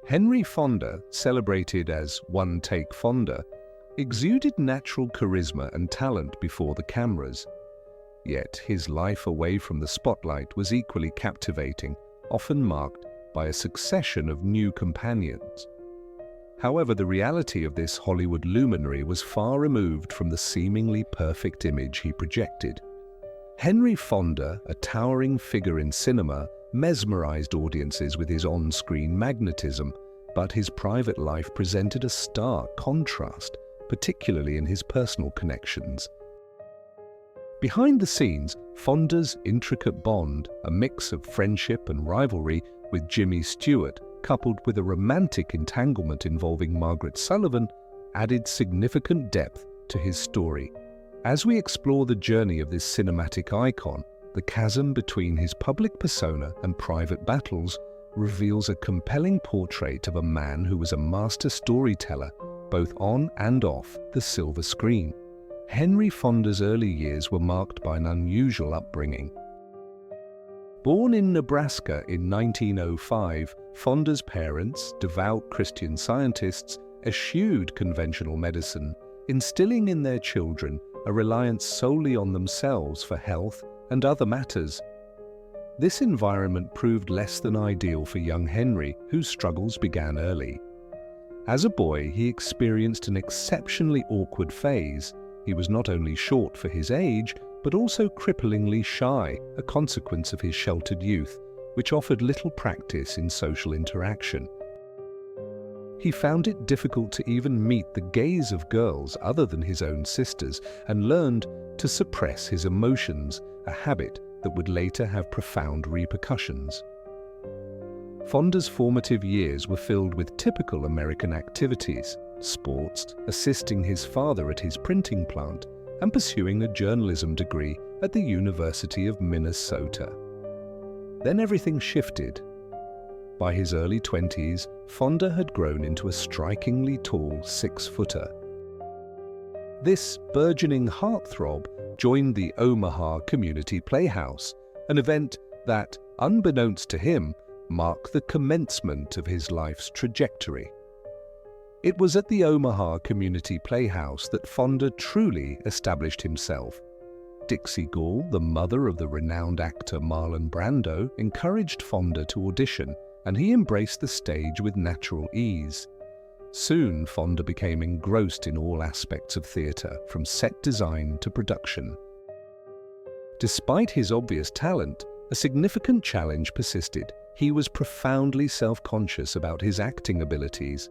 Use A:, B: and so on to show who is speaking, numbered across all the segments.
A: Henry Fonda, celebrated as one-take Fonda, exuded natural charisma and talent before the cameras. Yet his life away from the spotlight was equally captivating, often marked by a succession of new companions. However, the reality of this Hollywood luminary was far removed from the seemingly perfect image he projected. Henry Fonda, a towering figure in cinema, mesmerized audiences with his on-screen magnetism, but his private life presented a stark contrast, particularly in his personal connections. Behind the scenes, Fonda's intricate bond, a mix of friendship and rivalry with Jimmy Stewart, coupled with a romantic entanglement involving Margaret Sullavan, added significant depth to his story. As we explore the journey of this cinematic icon, the chasm between his public persona and private battles reveals a compelling portrait of a man who was a master storyteller, both on and off the silver screen. Henry Fonda's early years were marked by an unusual upbringing. Born in Nebraska in 1905, Fonda's parents, devout Christian Scientists, eschewed conventional medicine, instilling in their children a reliance solely on themselves for health and other matters. This environment proved less than ideal for young Henry, whose struggles began early. As a boy, he experienced an exceptionally awkward phase. He was not only short for his age, but also cripplingly shy, a consequence of his sheltered youth, which offered little practice in social interaction. He found it difficult to even meet the gaze of girls other than his own sisters, and learned to suppress his emotions, a habit that would later have profound repercussions. Fonda's formative years were filled with typical American activities: sports, assisting his father at his printing plant, and pursuing a journalism degree at the University of Minnesota. Then everything shifted. By his early 20s, Fonda had grown into a strikingly tall 6-footer. This burgeoning heartthrob joined the Omaha Community Playhouse, an event that, unbeknownst to him, marked the commencement of his life's trajectory. It was at the Omaha Community Playhouse that Fonda truly established himself. Dixie Gall, the mother of the renowned actor Marlon Brando, encouraged Fonda to audition, and he embraced the stage with natural ease. Soon, Fonda became engrossed in all aspects of theatre, from set design to production. Despite his obvious talent, a significant challenge persisted. He was profoundly self-conscious about his acting abilities.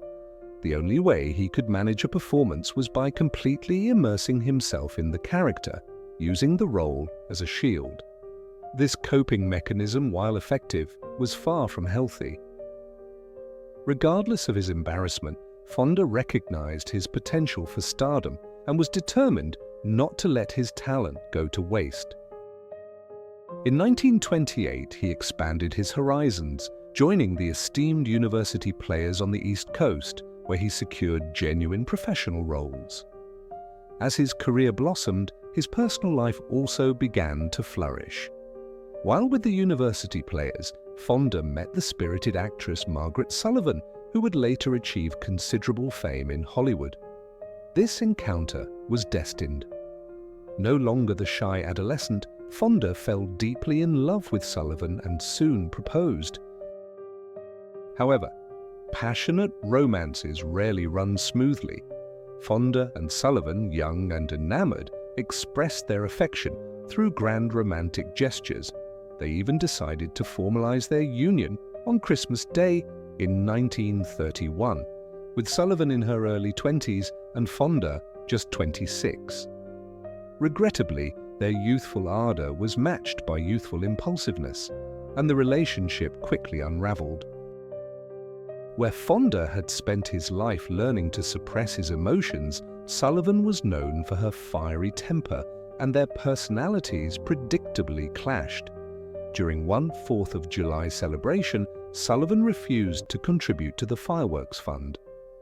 A: The only way he could manage a performance was by completely immersing himself in the character, using the role as a shield. This coping mechanism, while effective, was far from healthy. Regardless of his embarrassment, Fonda recognized his potential for stardom and was determined not to let his talent go to waste. In 1928, he expanded his horizons, joining the esteemed university players on the East Coast, where he secured genuine professional roles. As his career blossomed, his personal life also began to flourish. While with the university players, Fonda met the spirited actress Margaret Sullavan, who would later achieve considerable fame in Hollywood. This encounter was destined. No longer the shy adolescent, Fonda fell deeply in love with Sullavan and soon proposed. However, passionate romances rarely run smoothly. Fonda and Sullavan, young and enamored, expressed their affection through grand romantic gestures. They even decided to formalize their union on Christmas Day in 1931, with Sullavan in her early 20s and Fonda just 26. Regrettably, their youthful ardor was matched by youthful impulsiveness, and the relationship quickly unraveled. Where Fonda had spent his life learning to suppress his emotions, Sullavan was known for her fiery temper, and their personalities predictably clashed. During one 4th of July celebration, Sullavan refused to contribute to the fireworks fund.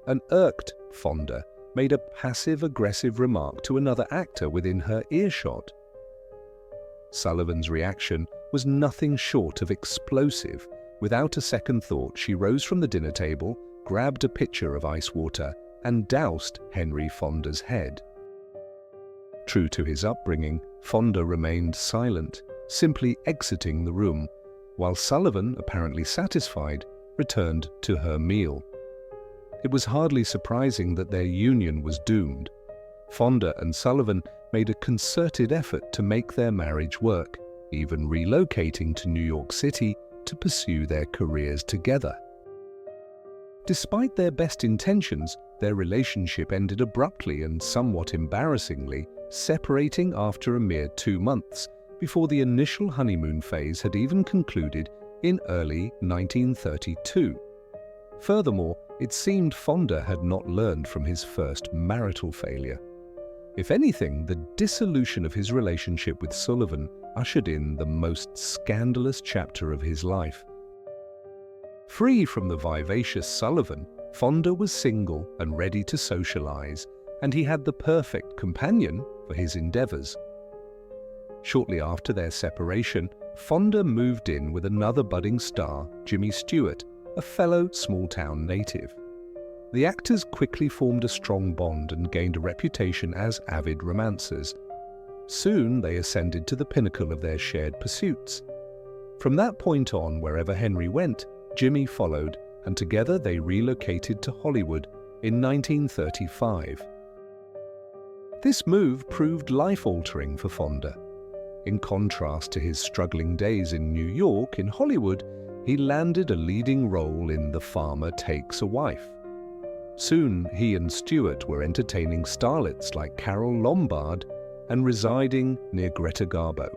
A: An irked Fonda made a passive-aggressive remark to another actor within her earshot. Sullivan's reaction was nothing short of explosive, Without a second thought, she rose from the dinner table, grabbed a pitcher of ice water, and doused Henry Fonda's head. True to his upbringing, Fonda remained silent, simply exiting the room, while Sullavan, apparently satisfied, returned to her meal. It was hardly surprising that their union was doomed. Fonda and Sullavan made a concerted effort to make their marriage work, even relocating to New York City to pursue their careers together. Despite their best intentions, their relationship ended abruptly and somewhat embarrassingly, separating after a mere 2 months, before the initial honeymoon phase had even concluded in early 1932. Furthermore, it seemed Fonda had not learned from his first marital failure. If anything, the dissolution of his relationship with Sullavan ushered in the most scandalous chapter of his life. Free from the vivacious Sullavan, Fonda was single and ready to socialize, and he had the perfect companion for his endeavors. Shortly after their separation, Fonda moved in with another budding star, Jimmy Stewart, a fellow small-town native. The actors quickly formed a strong bond and gained a reputation as avid romancers. Soon they ascended to the pinnacle of their shared pursuits. From that point on, wherever Henry went, Jimmy followed, and together they relocated to Hollywood in 1935. This move proved life-altering for Fonda. In contrast to his struggling days in New York, in Hollywood, he landed a leading role in The Farmer Takes a Wife. Soon, he and Stewart were entertaining starlets like Carole Lombard and residing near Greta Garbo.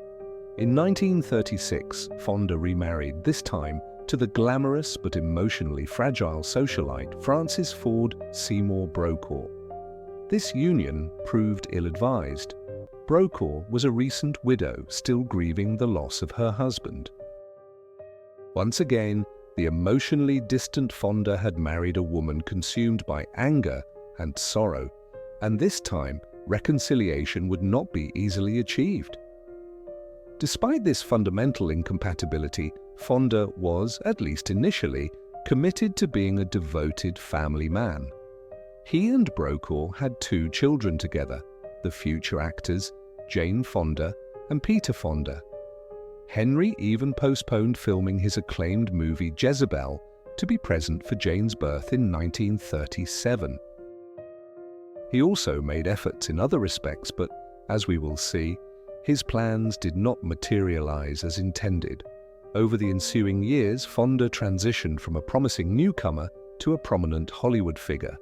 A: In 1936, Fonda remarried, this time to the glamorous but emotionally fragile socialite Frances Ford Seymour Brokaw. This union proved ill-advised. Brokaw was a recent widow still grieving the loss of her husband. Once again, the emotionally distant Fonda had married a woman consumed by anger and sorrow, and this time reconciliation would not be easily achieved. Despite this fundamental incompatibility, Fonda was, at least initially, committed to being a devoted family man. He and Brokaw had 2 children together, the future actors Jane Fonda and Peter Fonda. Henry even postponed filming his acclaimed movie Jezebel to be present for Jane's birth in 1937. He also made efforts in other respects, but, as we will see, his plans did not materialize as intended. Over the ensuing years, Fonda transitioned from a promising newcomer to a prominent Hollywood figure.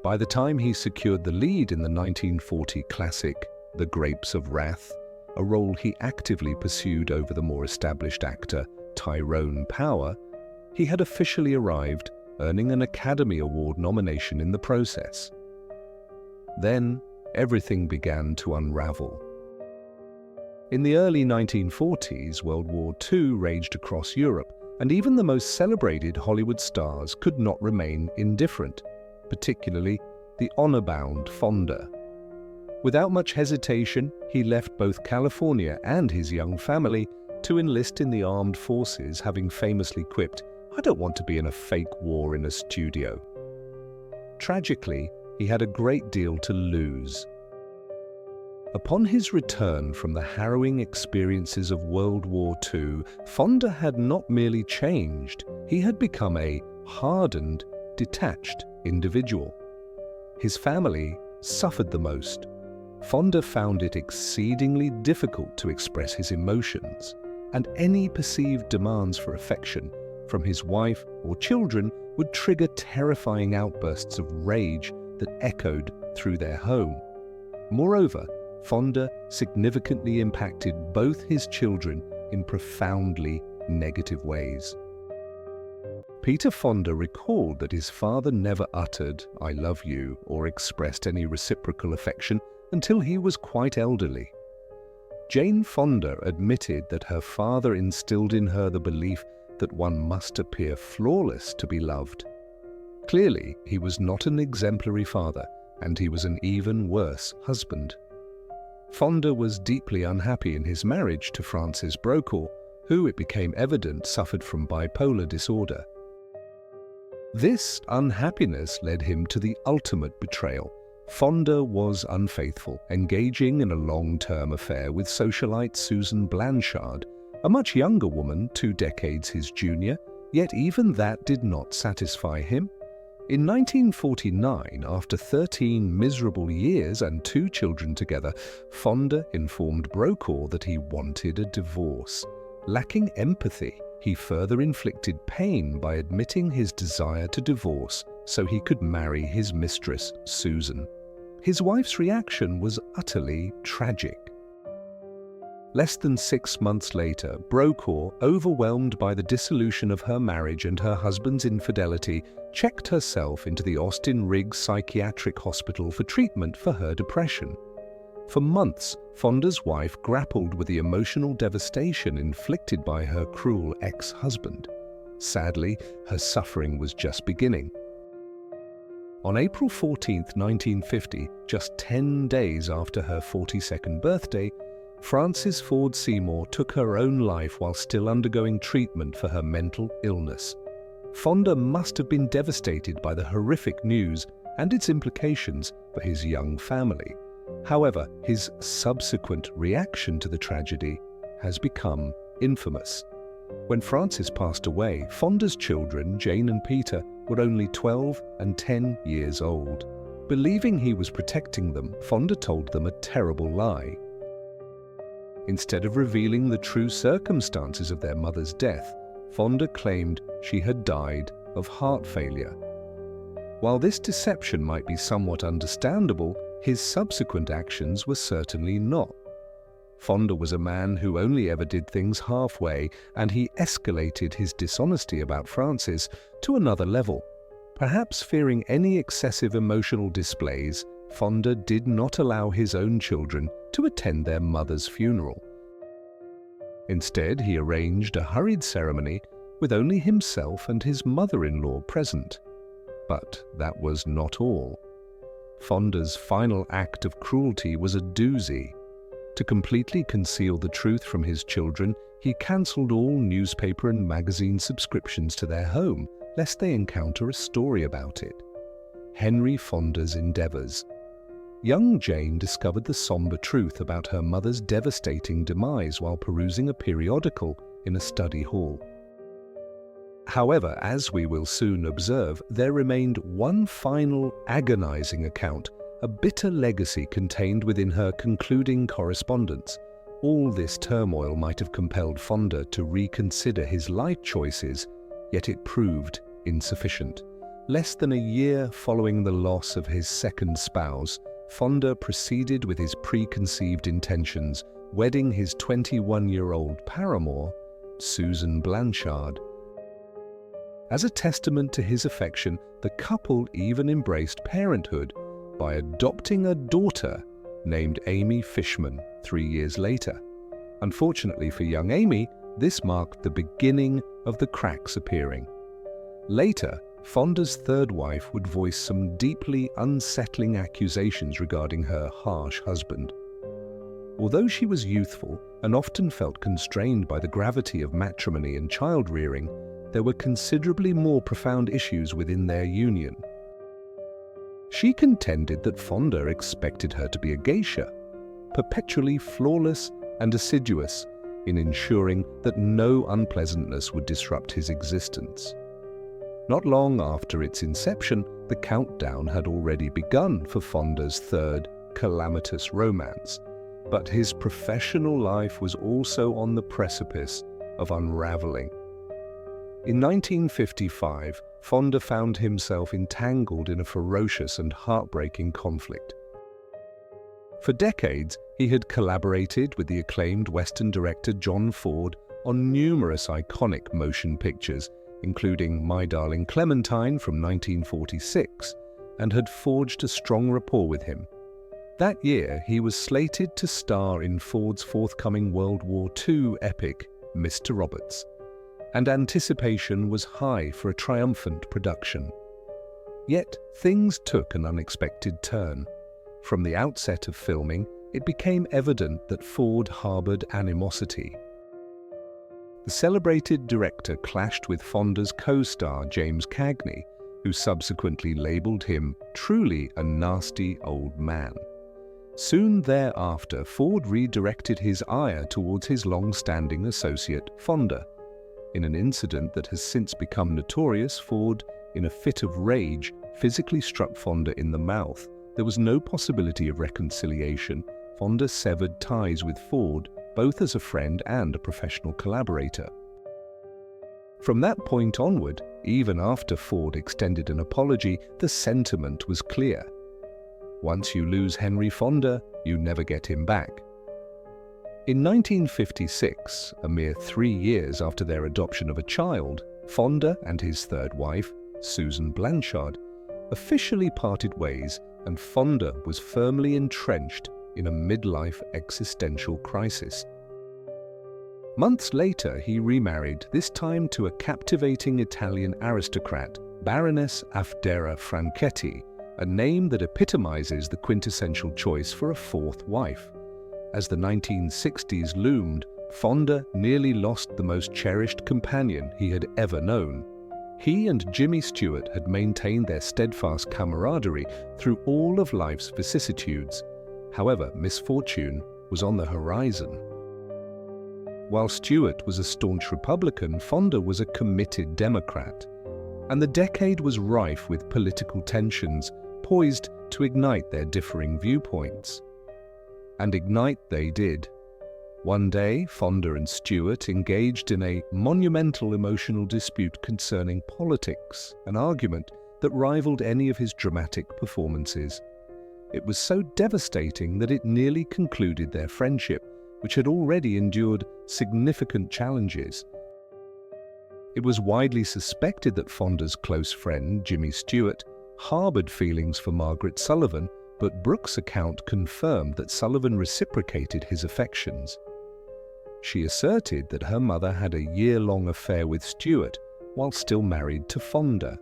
A: By the time he secured the lead in the 1940 classic The Grapes of Wrath, a role he actively pursued over the more established actor Tyrone Power, he had officially arrived, earning an Academy Award nomination in the process. Then, everything began to unravel. In the early 1940s, World War II raged across Europe, and even the most celebrated Hollywood stars could not remain indifferent, particularly the honor-bound Fonda. Without much hesitation, he left both California and his young family to enlist in the armed forces, having famously quipped, "I don't want to be in a fake war in a studio." Tragically, he had a great deal to lose. Upon his return from the harrowing experiences of World War II, Fonda had not merely changed, he had become a hardened, detached individual. His family suffered the most. Fonda found it exceedingly difficult to express his emotions, and any perceived demands for affection from his wife or children would trigger terrifying outbursts of rage that echoed through their home. Moreover, Fonda significantly impacted both his children in profoundly negative ways. Peter Fonda recalled that his father never uttered, "I love you," or expressed any reciprocal affection until he was quite elderly. Jane Fonda admitted that her father instilled in her the belief that one must appear flawless to be loved. Clearly, he was not an exemplary father, and he was an even worse husband. Fonda was deeply unhappy in his marriage to Frances Brokaw, who, it became evident, suffered from bipolar disorder. This unhappiness led him to the ultimate betrayal. Fonda was unfaithful, engaging in a long-term affair with socialite Susan Blanchard, a much younger woman, 2 decades his junior, yet even that did not satisfy him. In 1949, after 13 miserable years and 2 children together, Fonda informed Brokaw that he wanted a divorce. Lacking empathy, he further inflicted pain by admitting his desire to divorce so he could marry his mistress, Susan. His wife's reaction was utterly tragic. Less than 6 months later, Brokaw, overwhelmed by the dissolution of her marriage and her husband's infidelity, checked herself into the Austin Riggs Psychiatric Hospital for treatment for her depression. For months, Fonda's wife grappled with the emotional devastation inflicted by her cruel ex-husband. Sadly, her suffering was just beginning. On April 14, 1950, just 10 days after her 42nd birthday, Frances Ford Seymour took her own life while still undergoing treatment for her mental illness. Fonda must have been devastated by the horrific news and its implications for his young family. However, his subsequent reaction to the tragedy has become infamous. When Frances passed away, Fonda's children, Jane and Peter, were only 12 and 10 years old. Believing he was protecting them, Fonda told them a terrible lie. Instead of revealing the true circumstances of their mother's death, Fonda claimed she had died of heart failure. While this deception might be somewhat understandable, his subsequent actions were certainly not. Fonda was a man who only ever did things halfway, and he escalated his dishonesty about Frances to another level. Perhaps fearing any excessive emotional displays, Fonda did not allow his own children to attend their mother's funeral. Instead, he arranged a hurried ceremony with only himself and his mother-in-law present. But that was not all. Fonda's final act of cruelty was a doozy. To completely conceal the truth from his children, he cancelled all newspaper and magazine subscriptions to their home, lest they encounter a story about it. Henry Fonda's endeavours. Young Jane discovered the somber truth about her mother's devastating demise while perusing a periodical in a study hall. However, as we will soon observe, there remained one final agonizing account, a bitter legacy contained within her concluding correspondence. All this turmoil might have compelled Fonda to reconsider his life choices, yet it proved insufficient. Less than a year following the loss of his second spouse, Fonda proceeded with his preconceived intentions, wedding his 21-year-old paramour, Susan Blanchard. As a testament to his affection, the couple even embraced parenthood by adopting a daughter named Amy Fishman 3 years later. Unfortunately for young Amy, this marked the beginning of the cracks appearing. Later, Fonda's third wife would voice some deeply unsettling accusations regarding her harsh husband. Although she was youthful and often felt constrained by the gravity of matrimony and child-rearing, there were considerably more profound issues within their union. She contended that Fonda expected her to be a geisha, perpetually flawless and assiduous in ensuring that no unpleasantness would disrupt his existence. Not long after its inception, the countdown had already begun for Fonda's third calamitous romance, but his professional life was also on the precipice of unraveling. In 1955, Fonda found himself entangled in a ferocious and heartbreaking conflict. For decades, he had collaborated with the acclaimed Western director John Ford on numerous iconic motion pictures, including My Darling Clementine from 1946, and had forged a strong rapport with him. That year, he was slated to star in Ford's forthcoming World War II epic, Mr. Roberts, and anticipation was high for a triumphant production. Yet, things took an unexpected turn. From the outset of filming, it became evident that Ford harbored animosity. The celebrated director clashed with Fonda's co-star James Cagney, who subsequently labelled him truly a nasty old man. Soon thereafter, Ford redirected his ire towards his long-standing associate Fonda. In an incident that has since become notorious, Ford, in a fit of rage, physically struck Fonda in the mouth. There was no possibility of reconciliation. Fonda severed ties with Ford, both as a friend and a professional collaborator. From that point onward, even after Ford extended an apology, the sentiment was clear. Once you lose Henry Fonda, you never get him back. In 1956, a mere 3 years after their adoption of a child, Fonda and his third wife, Susan Blanchard, officially parted ways, and Fonda was firmly entrenched in a midlife existential crisis. Months later, he remarried, this time to a captivating Italian aristocrat, Baroness Afdera Franchetti, a name that epitomizes the quintessential choice for a fourth wife. As the 1960s loomed, Fonda nearly lost the most cherished companion he had ever known. He and Jimmy Stewart had maintained their steadfast camaraderie through all of life's vicissitudes. However, misfortune was on the horizon. While Stewart was a staunch Republican, Fonda was a committed Democrat. And the decade was rife with political tensions, poised to ignite their differing viewpoints. And ignite they did. One day, Fonda and Stewart engaged in a monumental emotional dispute concerning politics, an argument that rivaled any of his dramatic performances. It was so devastating that it nearly concluded their friendship, which had already endured significant challenges. It was widely suspected that Fonda's close friend, Jimmy Stewart, harbored feelings for Margaret Sullavan, but Brooks' account confirmed that Sullavan reciprocated his affections. She asserted that her mother had a year-long affair with Stewart while still married to Fonda.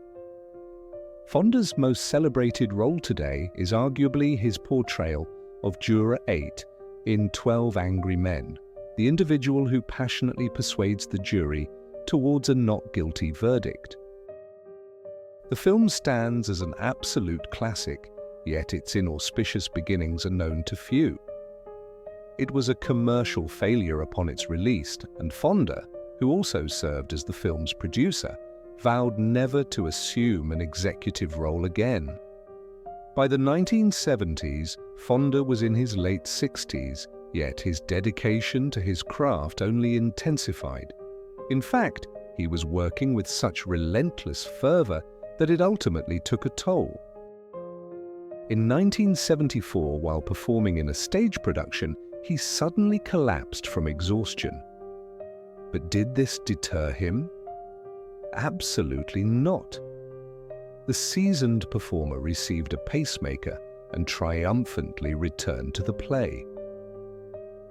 A: Fonda's most celebrated role today is arguably his portrayal of Juror 8 in 12 Angry Men, the individual who passionately persuades the jury towards a not guilty verdict. The film stands as an absolute classic, yet its inauspicious beginnings are known to few. It was a commercial failure upon its release, and Fonda, who also served as the film's producer, vowed never to assume an executive role again. By the 1970s, Fonda was in his late 60s, yet his dedication to his craft only intensified. In fact, he was working with such relentless fervor that it ultimately took a toll. In 1974, while performing in a stage production, he suddenly collapsed from exhaustion. But did this deter him? Absolutely not. The seasoned performer received a pacemaker and triumphantly returned to the play.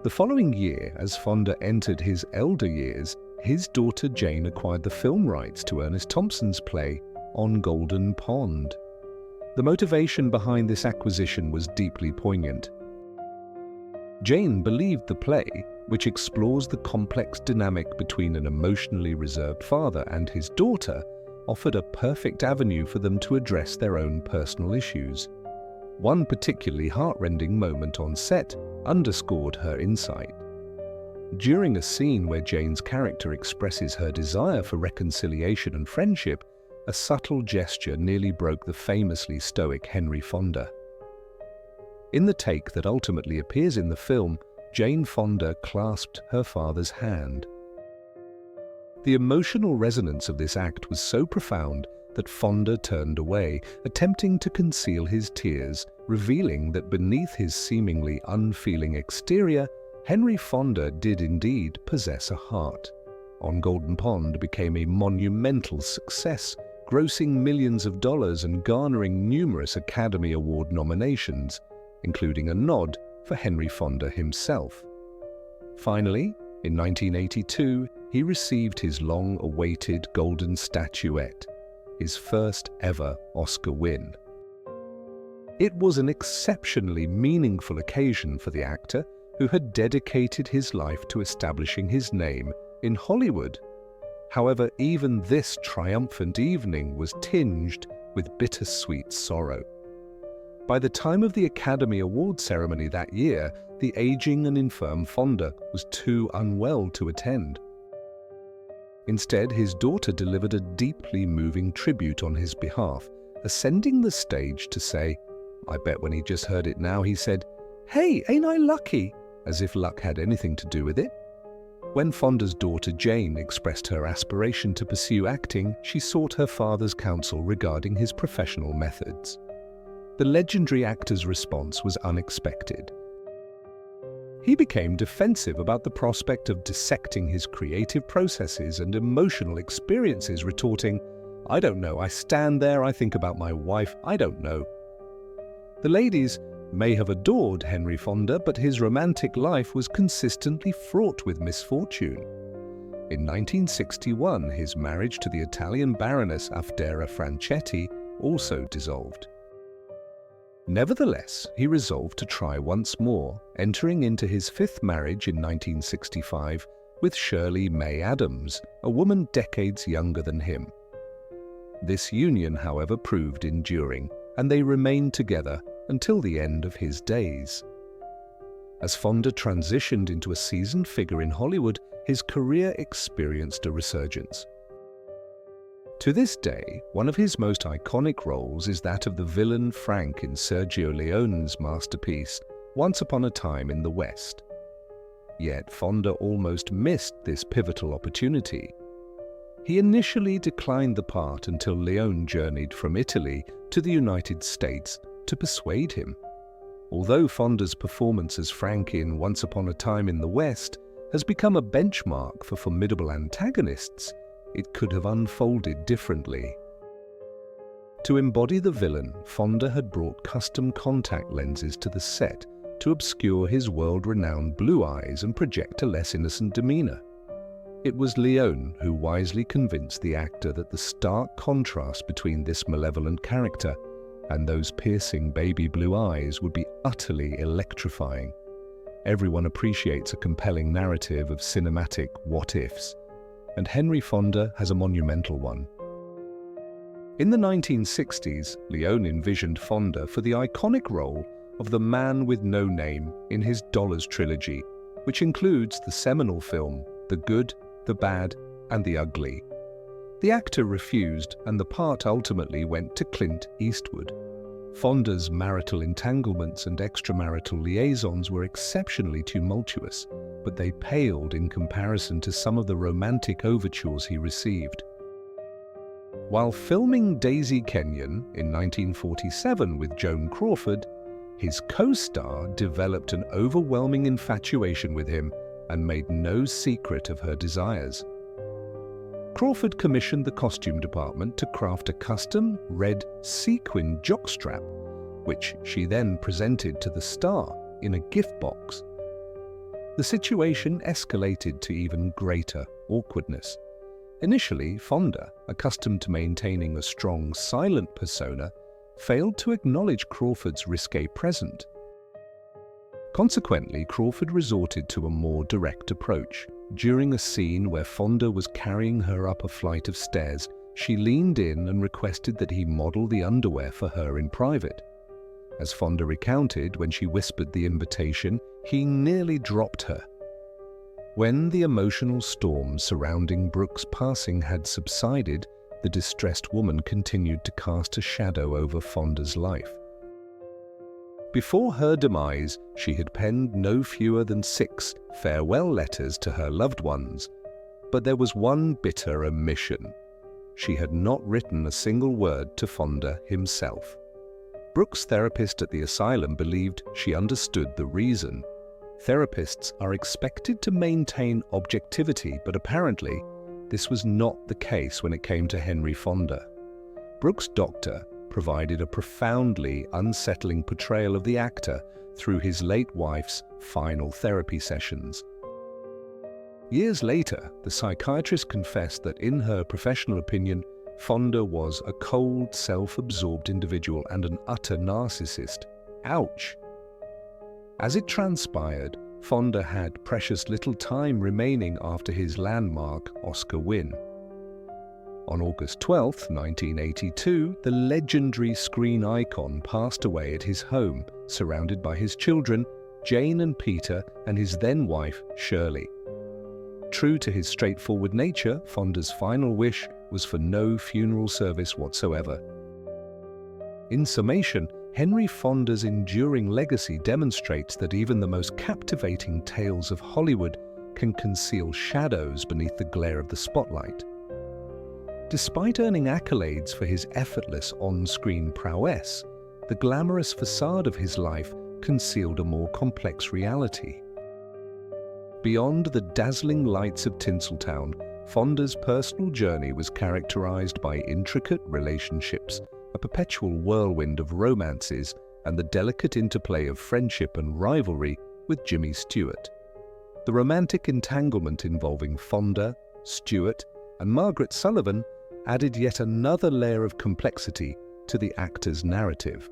A: The following year, as Fonda entered his elder years, his daughter Jane acquired the film rights to Ernest Thompson's play On Golden Pond. The motivation behind this acquisition was deeply poignant. Jane believed the play, which explores the complex dynamic between an emotionally reserved father and his daughter, offered a perfect avenue for them to address their own personal issues. One particularly heartrending moment on set underscored her insight. During a scene where Jane's character expresses her desire for reconciliation and friendship, a subtle gesture nearly broke the famously stoic Henry Fonda. In the take that ultimately appears in the film, Jane Fonda clasped her father's hand. The emotional resonance of this act was so profound that Fonda turned away, attempting to conceal his tears, revealing that beneath his seemingly unfeeling exterior, Henry Fonda did indeed possess a heart. On Golden Pond became a monumental success, grossing millions of dollars and garnering numerous Academy Award nominations, including a nod for Henry Fonda himself. Finally, in 1982, he received his long-awaited Golden Statuette, his first ever Oscar win. It was an exceptionally meaningful occasion for the actor, who had dedicated his life to establishing his name in Hollywood. However, even this triumphant evening was tinged with bittersweet sorrow. By the time of the Academy Award ceremony that year, the aging and infirm Fonda was too unwell to attend. Instead, his daughter delivered a deeply moving tribute on his behalf, ascending the stage to say, I bet when he just heard it now, he said, "Hey, ain't I lucky?" as if luck had anything to do with it. When Fonda's daughter Jane expressed her aspiration to pursue acting, she sought her father's counsel regarding his professional methods. The legendary actor's response was unexpected. He became defensive about the prospect of dissecting his creative processes and emotional experiences, retorting, "I don't know, I stand there, I think about my wife, I don't know." The ladies may have adored Henry Fonda, but his romantic life was consistently fraught with misfortune. In 1961, his marriage to the Italian Baroness Afdera Franchetti also dissolved. Nevertheless, he resolved to try once more, entering into his fifth marriage in 1965 with Shirley May Adams, a woman decades younger than him. This union, however, proved enduring, and they remained together until the end of his days. As Fonda transitioned into a seasoned figure in Hollywood, his career experienced a resurgence. To this day, one of his most iconic roles is that of the villain Frank in Sergio Leone's masterpiece, Once Upon a Time in the West. Yet Fonda almost missed this pivotal opportunity. He initially declined the part until Leone journeyed from Italy to the United States to persuade him. Although Fonda's performance as Frank in Once Upon a Time in the West has become a benchmark for formidable antagonists, it could have unfolded differently. To embody the villain, Fonda had brought custom contact lenses to the set to obscure his world-renowned blue eyes and project a less innocent demeanor. It was Leone who wisely convinced the actor that the stark contrast between this malevolent character and those piercing baby blue eyes would be utterly electrifying. Everyone appreciates a compelling narrative of cinematic what-ifs, and Henry Fonda has a monumental one. In the 1960s, Leone envisioned Fonda for the iconic role of the man with no name in his Dollars trilogy, which includes the seminal film The Good, the Bad, and the Ugly. The actor refused, and the part ultimately went to Clint Eastwood. Fonda's marital entanglements and extramarital liaisons were exceptionally tumultuous, but they paled in comparison to some of the romantic overtures he received. While filming Daisy Kenyon in 1947 with Joan Crawford, his co-star developed an overwhelming infatuation with him and made no secret of her desires. Crawford commissioned the costume department to craft a custom red sequin jockstrap, which she then presented to the star in a gift box. The situation escalated to even greater awkwardness. Initially, Fonda, accustomed to maintaining a strong, silent persona, failed to acknowledge Crawford's risque present. Consequently, Crawford resorted to a more direct approach. During a scene where Fonda was carrying her up a flight of stairs, she leaned in and requested that he model the underwear for her in private. As Fonda recounted, when she whispered the invitation, he nearly dropped her. When the emotional storm surrounding Brooke's passing had subsided, the distressed woman continued to cast a shadow over Fonda's life. Before her demise, she had penned no fewer than 6 farewell letters to her loved ones, but there was one bitter omission. She had not written a single word to Fonda himself. Brooke's therapist at the asylum believed she understood the reason. Therapists are expected to maintain objectivity, but apparently this was not the case when it came to Henry Fonda. Brooke's doctor provided a profoundly unsettling portrayal of the actor through his late wife's final therapy sessions. Years later, the psychiatrist confessed that in her professional opinion, Fonda was a cold, self-absorbed individual and an utter narcissist. Ouch! As it transpired, Fonda had precious little time remaining after his landmark Oscar win. On August 12, 1982, the legendary screen icon passed away at his home, surrounded by his children, Jane and Peter, and his then-wife, Shirley. True to his straightforward nature, Fonda's final wish was for no funeral service whatsoever. In summation, Henry Fonda's enduring legacy demonstrates that even the most captivating tales of Hollywood can conceal shadows beneath the glare of the spotlight. Despite earning accolades for his effortless on-screen prowess, the glamorous facade of his life concealed a more complex reality. Beyond the dazzling lights of Tinseltown, Fonda's personal journey was characterized by intricate relationships, a perpetual whirlwind of romances, and the delicate interplay of friendship and rivalry with Jimmy Stewart. The romantic entanglement involving Fonda, Stewart, and Margaret Sullavan added yet another layer of complexity to the actor's narrative.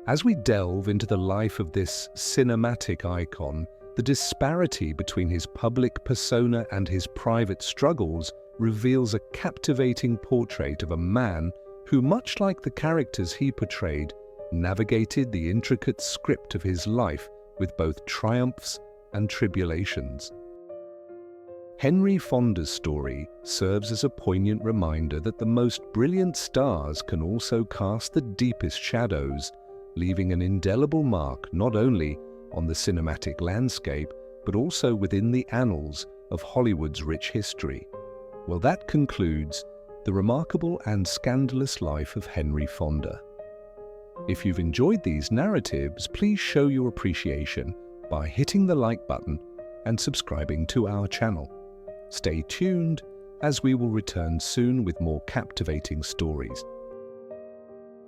A: As we delve into the life of this cinematic icon, the disparity between his public persona and his private struggles reveals a captivating portrait of a man who, much like the characters he portrayed, navigated the intricate script of his life with both triumphs and tribulations. Henry Fonda's story serves as a poignant reminder that the most brilliant stars can also cast the deepest shadows, leaving an indelible mark not only on the cinematic landscape, but also within the annals of Hollywood's rich history. Well, that concludes the remarkable and scandalous life of Henry Fonda. If you've enjoyed these narratives, please show your appreciation by hitting the like button and subscribing to our channel. Stay tuned, as we will return soon with more captivating stories.